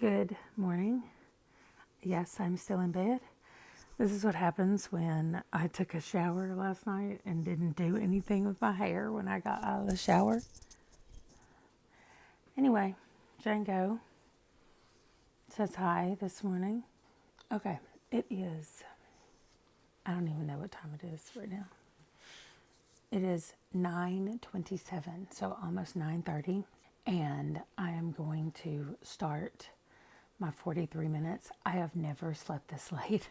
Good morning. Yes, I'm still in bed. This is what happens when I took a shower last night and didn't do anything with my hair when I got out of the shower. Anyway, Django says hi this morning. Okay, it is, I don't even know what time it is right now. It is 9:27, so almost 9:30, and I am going to start my 43 minutes. I have never slept this late.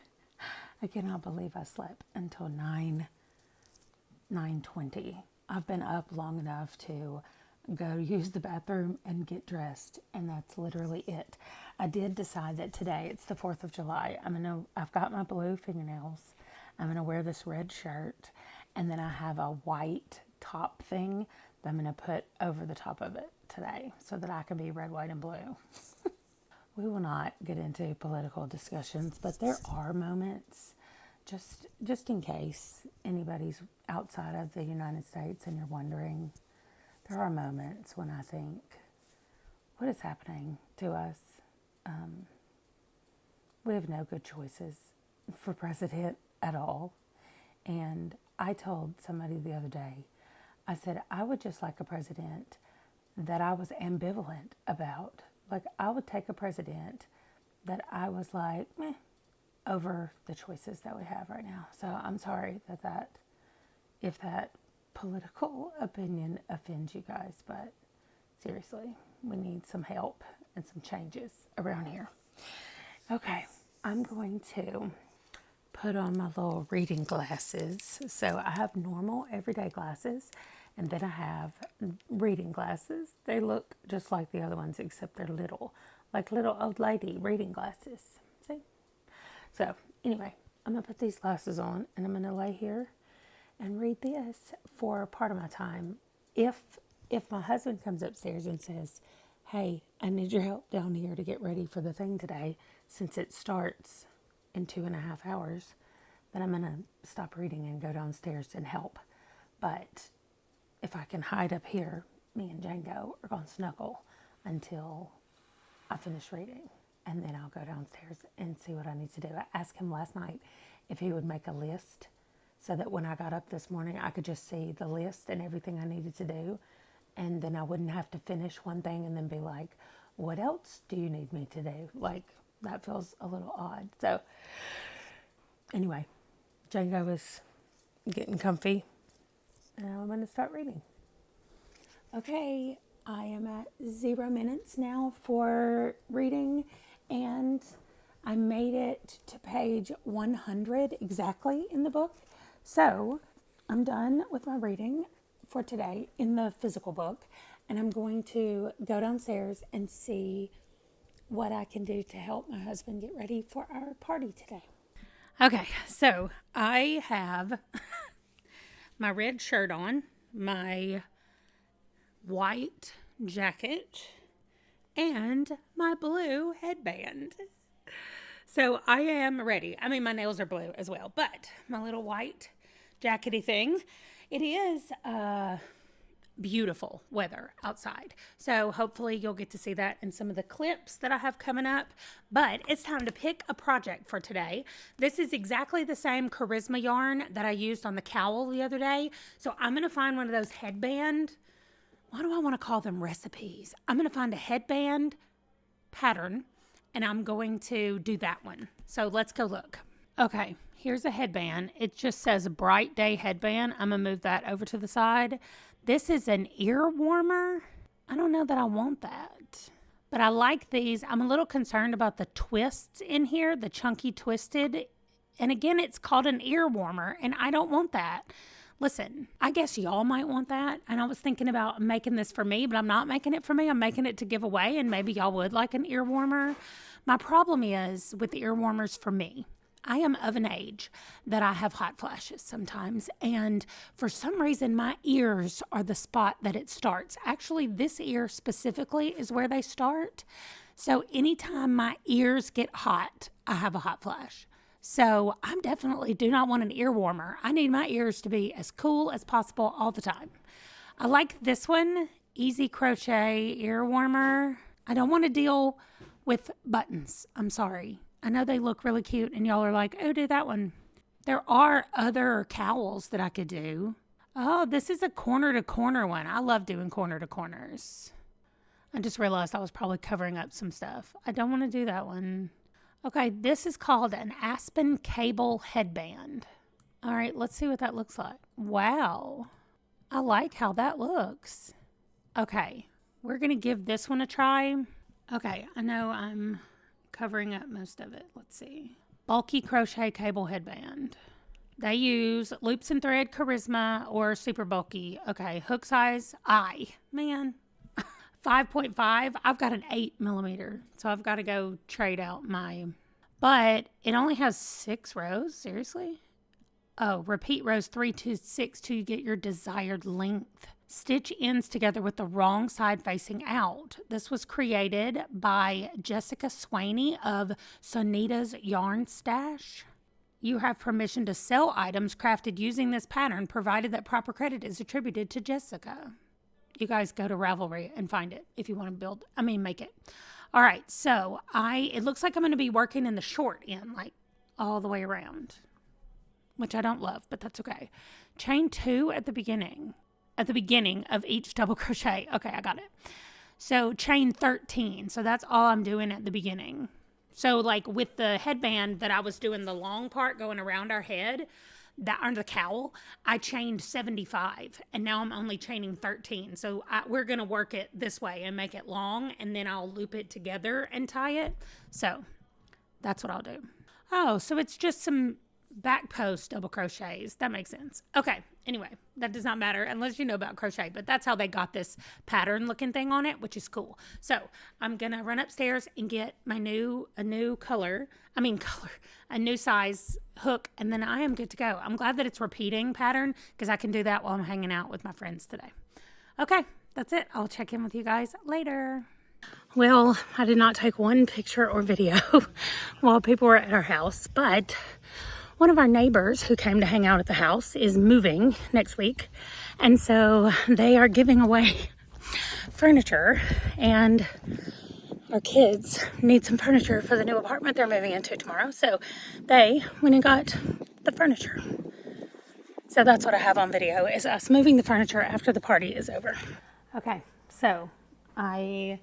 I cannot believe I slept until 9:20. I've been up long enough to go use the bathroom and get dressed, and that's literally it. I did decide that today, it's the 4th of July. I've got my blue fingernails. I'm gonna wear this red shirt, and then I have a white top thing that I'm gonna put over the top of it today so that I can be red, white, and blue. We will not get into political discussions, but there are moments, just in case anybody's outside of the United States and you're wondering, there are moments when I think, what is happening to us? We have no good choices for president at all. And I told somebody the other day, I said, I would just like a president that I was ambivalent about. Like, I would take a president that I was like, meh, over the choices that we have right now. So I'm sorry if that political opinion offends you guys, but seriously, we need some help and some changes around here. Okay, I'm going to put on my little reading glasses. So I have normal everyday glasses, and then I have reading glasses. They look just like the other ones, except they're little, like little old lady reading glasses. See? So anyway, I'm gonna put these glasses on, and I'm gonna lay here and read this for part of my time. If my husband comes upstairs and says, hey, I need your help down here to get ready for the thing today, since it starts in 2.5 hours, then I'm gonna stop reading and go downstairs and help. But if I can hide up here, me and Django are gonna snuggle until I finish reading, and then I'll go downstairs and see what I need to do. I asked him last night if he would make a list so that when I got up this morning, I could just see the list and everything I needed to do, and then I wouldn't have to finish one thing and then be like, what else do you need me to do? Like, that feels a little odd. So anyway, Django is getting comfy, and I'm going to start reading. Okay, I am at 0 minutes now for reading, and I made it to page 100 exactly in the book. So I'm done with my reading for today in the physical book, and I'm going to go downstairs and see what I can do to help my husband get ready for our party today. Okay, so I have my red shirt on, my white jacket, and my blue headband. So I am ready. I mean, my nails are blue as well, but my little white jackety thing, it is beautiful weather outside. So hopefully you'll get to see that in some of the clips that I have coming up. But it's time to pick a project for today. This is exactly the same charisma yarn that I used on the cowl the other day. So I'm going to find one of those headband, what do I want to call them, recipes. I'm going to find a headband pattern, and I'm going to do that one. So let's go look. Okay, here's a headband. It just says Bright Day Headband. I'm going to move that over to the side. This is an ear warmer. I don't know that I want that, but I like these. I'm a little concerned about the twists in here, the chunky twisted. And again, it's called an ear warmer, and I don't want that. Listen, I guess y'all might want that. And I was thinking about making this for me, but I'm not making it for me. I'm making it to give away, and maybe y'all would like an ear warmer. My problem is with the ear warmers for me, I am of an age that I have hot flashes sometimes, and for some reason my ears are the spot that it starts. Actually, this ear specifically is where they start. So anytime my ears get hot, I have a hot flash. So I definitely do not want an ear warmer. I need my ears to be as cool as possible all the time. I like this one, Easy Crochet Ear Warmer. I don't want to deal with buttons. I'm sorry. I know they look really cute and y'all are like, oh, do that one. There are other cowls that I could do. Oh, this is a corner to corner one. I love doing corner to corners. I just realized I was probably covering up some stuff. I don't want to do that one. Okay, this is called an aspen cable headband. All right, let's see what that looks like. Wow. I like how that looks. Okay, we're going to give this one a try. Okay, I know I'm covering up most of it. Let's see. Bulky crochet cable headband. They use loops and thread, charisma, or super bulky. Okay, hook size, man. 5.5. I've got an 8mm, so I've got to go trade out my. But it only has 6 rows. Seriously? Oh, repeat rows 3 to 6 to get your desired length. Stitch ends together with the wrong side facing out. This was created by Jessica Swaney of Sonita's Yarn Stash. You have permission to sell items crafted using this pattern, provided that proper credit is attributed to Jessica. You guys go to Ravelry and find it if you want to make it. All right, so it looks like I'm going to be working in the short end, like all the way around, which I don't love, but that's okay. Chain 2 at the beginning of each double crochet. Okay, I got it. So chain 13. So that's all I'm doing at the beginning. So like with the headband that I was doing the long part going around our head, that under the cowl, I chained 75 and now I'm only chaining 13. So we're going to work it this way and make it long, and then I'll loop it together and tie it. So that's what I'll do. Oh, so it's just some back post double crochets. That makes sense. Okay. Anyway, that does not matter unless you know about crochet, but that's how they got this pattern looking thing on it, which is cool. So I'm going to run upstairs and get a new size hook, and then I am good to go. I'm glad that it's repeating pattern because I can do that while I'm hanging out with my friends today. Okay, that's it. I'll check in with you guys later. Well, I did not take one picture or video while people were at our house, but one of our neighbors who came to hang out at the house is moving next week. And so they are giving away furniture, and our kids need some furniture for the new apartment they're moving into tomorrow. So they went and got the furniture. So that's what I have on video, is us moving the furniture after the party is over. Okay, so I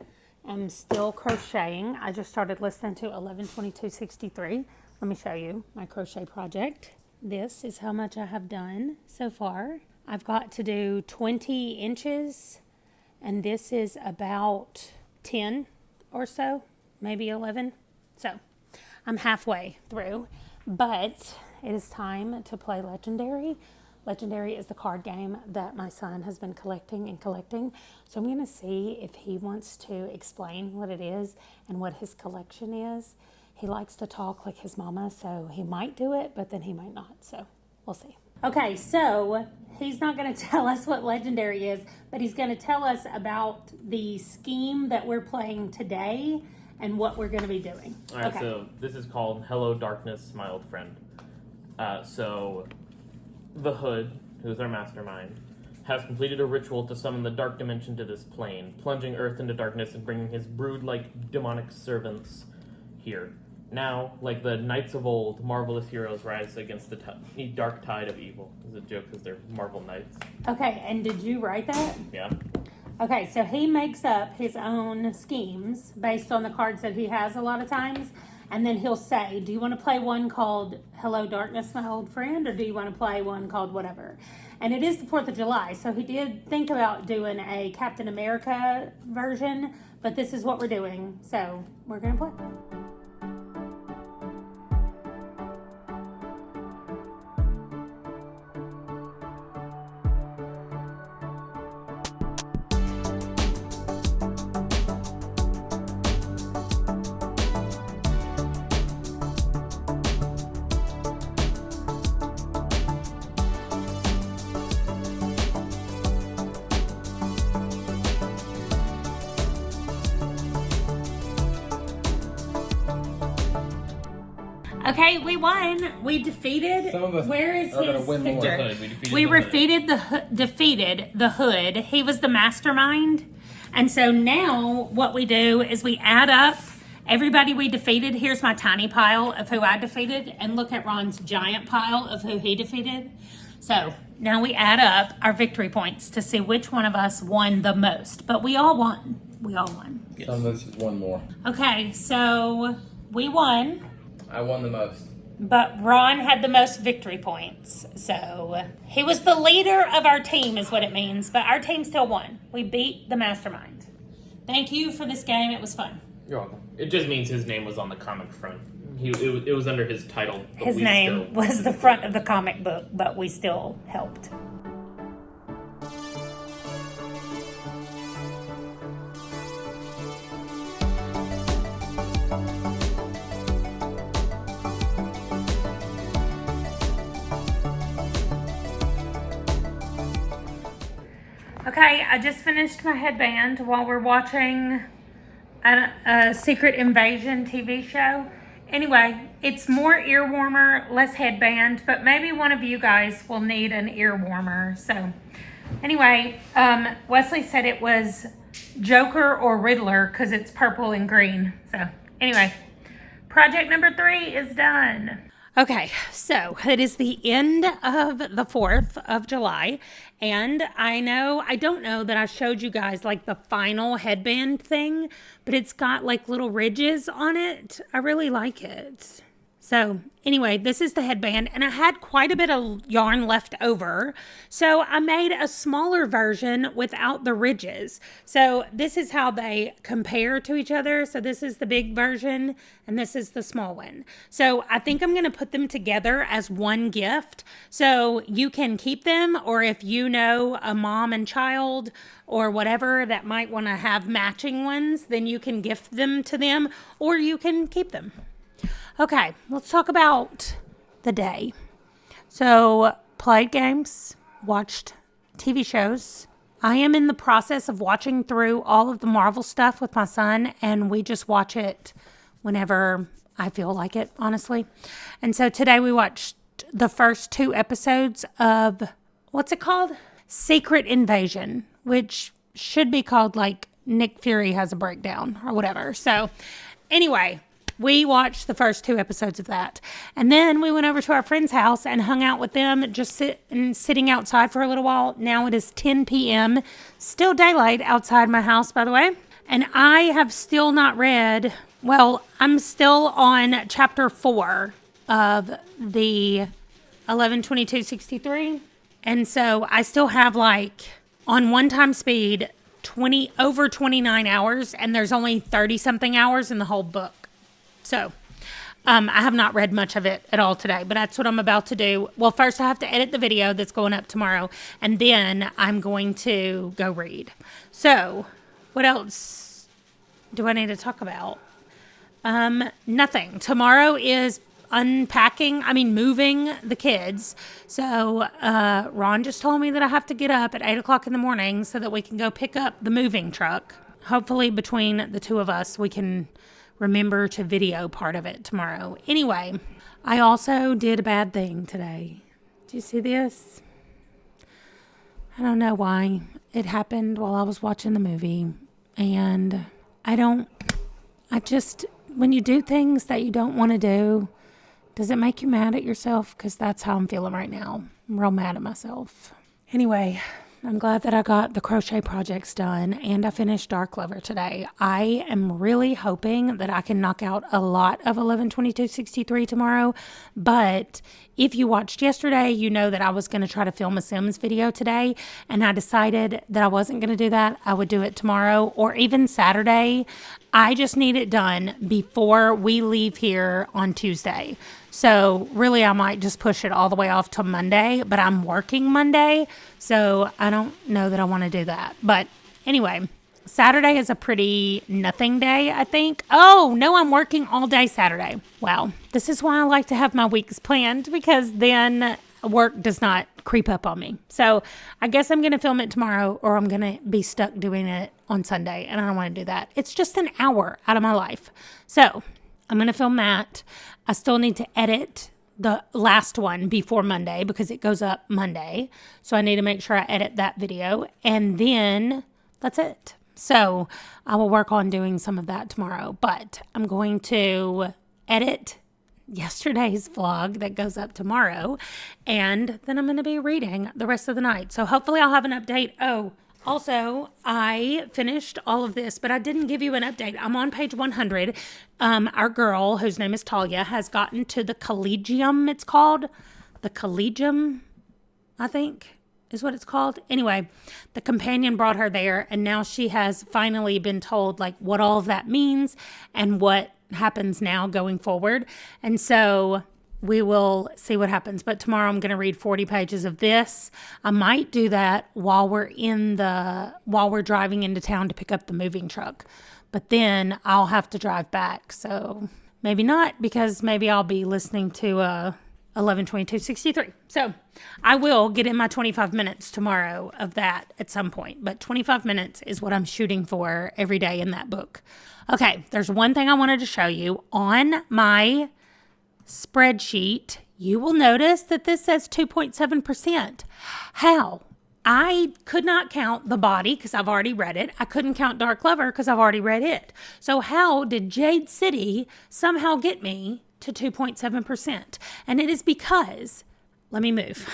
am still crocheting. I just started listening to 11/22/63. Let me show you my crochet project. This is how much I have done so far. I've got to do 20 inches, and this is about 10 or so, maybe 11. So I'm halfway through, but it is time to play Legendary. Legendary is the card game that my son has been collecting. So I'm going to see if he wants to explain what it is and what his collection is. He likes to talk like his mama, so he might do it, but then he might not. So we'll see. Okay, so he's not going to tell us what Legendary is, but he's going to tell us about the scheme that we're playing today and what we're going to be doing. All right, So this is called Hello Darkness, My Old Friend. So the Hood, who is our mastermind, has completed a ritual to summon the dark dimension to this plane, plunging Earth into darkness and bringing his brood-like demonic servants here. Now, like the knights of old, marvelous heroes rise against the dark tide of evil. It's a joke because they're Marvel knights. Okay, and did you write that? Yeah. Okay, so he makes up his own schemes based on the cards that he has a lot of times, and then he'll say, do you want to play one called Hello Darkness, My Old Friend, or do you want to play one called whatever? And it is the 4th of July, so he did think about doing a Captain America version, but this is what we're doing, so we're going to play. Okay, we won. We defeated. Where is his picture? We defeated the Hood. He was the mastermind, and so now what we do is we add up everybody we defeated. Here's my tiny pile of who I defeated, and look at Ron's giant pile of who he defeated. So now we add up our victory points to see which one of us won the most. But we all won. We all won. Yes. Unless one more. Okay, so we won. I won the most. But Ron had the most victory points. So he was the leader of our team is what it means. But our team still won. We beat the mastermind. Thank you for this game. It was fun. You're welcome. It just means his name was on the comic front. It was under his title. His name was the front of the comic book, but we still helped. Okay, I just finished my headband while we're watching a Secret Invasion TV show. Anyway, it's more ear warmer, less headband, but maybe one of you guys will need an ear warmer. So anyway, Wesley said it was Joker or Riddler because it's purple and green. So anyway, project number 3 is done. Okay, so it is the end of the 4th of July, and I don't know that I showed you guys like the final headband thing, but it's got like little ridges on it. I really like it. So anyway, this is the headband, and I had quite a bit of yarn left over, so I made a smaller version without the ridges. So this is how they compare to each other. So this is the big version, and this is the small one. So I think I'm going to put them together as one gift, so you can keep them, or if you know a mom and child or whatever that might want to have matching ones, then you can gift them to them, or you can keep them. Okay, let's talk about the day. So, played games, watched TV shows. I am in the process of watching through all of the Marvel stuff with my son, and we just watch it whenever I feel like it, honestly. And so today we watched the first 2 episodes of, what's it called? Secret Invasion, which should be called like Nick Fury Has a Breakdown or whatever. So, anyway, we watched the first 2 episodes of that. And then we went over to our friend's house and hung out with them, just sitting outside for a little while. Now it is 10 p.m. Still daylight outside my house, by the way. And I have still not read, well, I'm still on chapter 4 of the 11/22/63. And so I still have like, on one time speed, over 29 hours, and there's only 30 something hours in the whole book. So, I have not read much of it at all today, but that's what I'm about to do. Well, first I have to edit the video that's going up tomorrow, and then I'm going to go read. So, what else do I need to talk about? Nothing. Tomorrow is moving the kids. So, Ron just told me that I have to get up at 8 o'clock in the morning so that we can go pick up the moving truck. Hopefully, between the 2 of us, we can remember to video part of it tomorrow. Anyway, I also did a bad thing today. Do you see this? I don't know why. It happened while I was watching the movie. And when you do things that you don't want to do, does it make you mad at yourself? Because that's how I'm feeling right now. I'm real mad at myself. Anyway, I'm glad that I got the crochet projects done and I finished Dark Lover today. I am really hoping that I can knock out a lot of 11/22/63 tomorrow. But if you watched yesterday, you know that I was going to try to film a Sims video today, and I decided that I wasn't going to do that. I would do it tomorrow or even Saturday. I just need it done before we leave here on Tuesday. So really, I might just push it all the way off till Monday, but I'm working Monday, so I don't know that I want to do that. But anyway, Saturday is a pretty nothing day, I think. Oh, no, I'm working all day Saturday. Wow. This is why I like to have my weeks planned, because then work does not creep up on me. So I guess I'm going to film it tomorrow, or I'm going to be stuck doing it on Sunday, and I don't want to do that. It's just an hour out of my life. So I'm going to film that. I still need to edit the last one before Monday because it goes up Monday. So I need to make sure I edit that video. And then that's it. So I will work on doing some of that tomorrow, but I'm going to edit yesterday's vlog that goes up tomorrow, and then I'm going to be reading the rest of the night. So hopefully I'll have an update. Oh, also, I finished all of this, but I didn't give you an update. I'm on page 100. Our girl, whose name is Talia, has gotten to the collegium, it's called. The collegium, I think, is what it's called. Anyway, the companion brought her there, and now she has finally been told, like, what all of that means and what happens now going forward. And so we will see what happens. But tomorrow I'm going to read 40 pages of this. I might do that while we're driving into town to pick up the moving truck. But then I'll have to drive back. So maybe not, because maybe I'll be listening to 11/22/63. So I will get in my 25 minutes tomorrow of that at some point. But 25 minutes is what I'm shooting for every day in that book. Okay, there's one thing I wanted to show you. On my spreadsheet, you will notice that this says 2.7%. How? I could not count The Body because I've already read it. I couldn't count Dark Lover because I've already read it. So how did Jade City somehow get me to 2.7%? And it is because, let me move.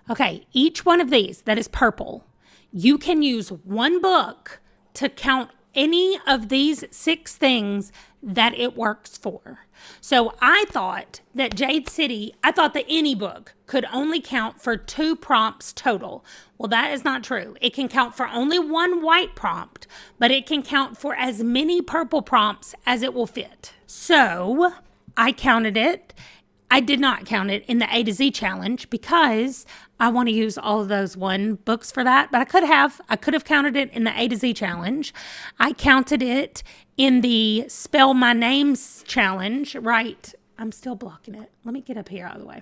Okay, each one of these that is purple, you can use one book to count any of these 6 things that it works for. So I thought that any book could only count for 2 prompts total. Well, that is not true. It can count for only 1 white prompt, but it can count for as many purple prompts as it will fit. So I counted it. I did not count it in the A to Z challenge because I want to use all of those 1 books for that, but I could have counted it in the A to Z challenge. I counted it in the Spell My Names challenge, right? I'm still blocking it. Let me get up here out of the way.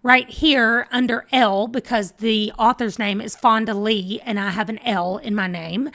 Right here under L, because the author's name is Fonda Lee and I have an L in my name.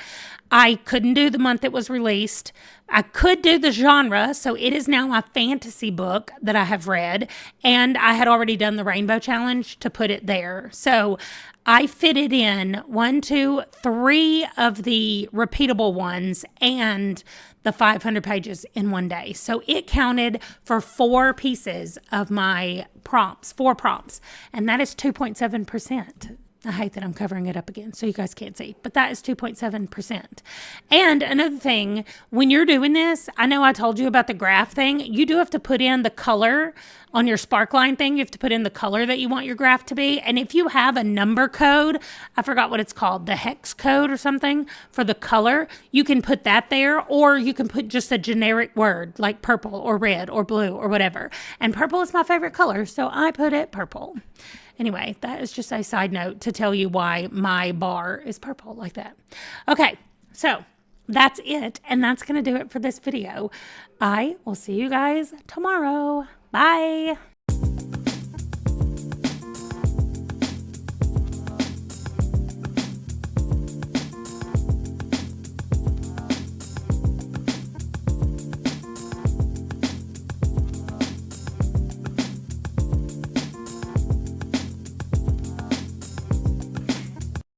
I couldn't do the month it was released. I could do the genre, so it is now a fantasy book that I have read, and I had already done the Rainbow Challenge to put it there. So I fitted in 1, 2, 3 of the repeatable ones and the 500 pages in one day. So it counted for 4 pieces of my prompts, 4 prompts, and that is 2.7%. I hate that I'm covering it up again so you guys can't see, but that is 2.7%. And another thing, when you're doing this, I know I told you about the graph thing. You do have to put in the color on your sparkline thing. You have to put in the color that you want your graph to be. And if you have a number code, I forgot what it's called, the hex code or something for the color, you can put that there, or you can put just a generic word like purple or red or blue or whatever. And purple is my favorite color, so I put it purple. Anyway, that is just a side note to tell you why my bar is purple like that. Okay, so that's it. And that's going to do it for this video. I will see you guys tomorrow. Bye.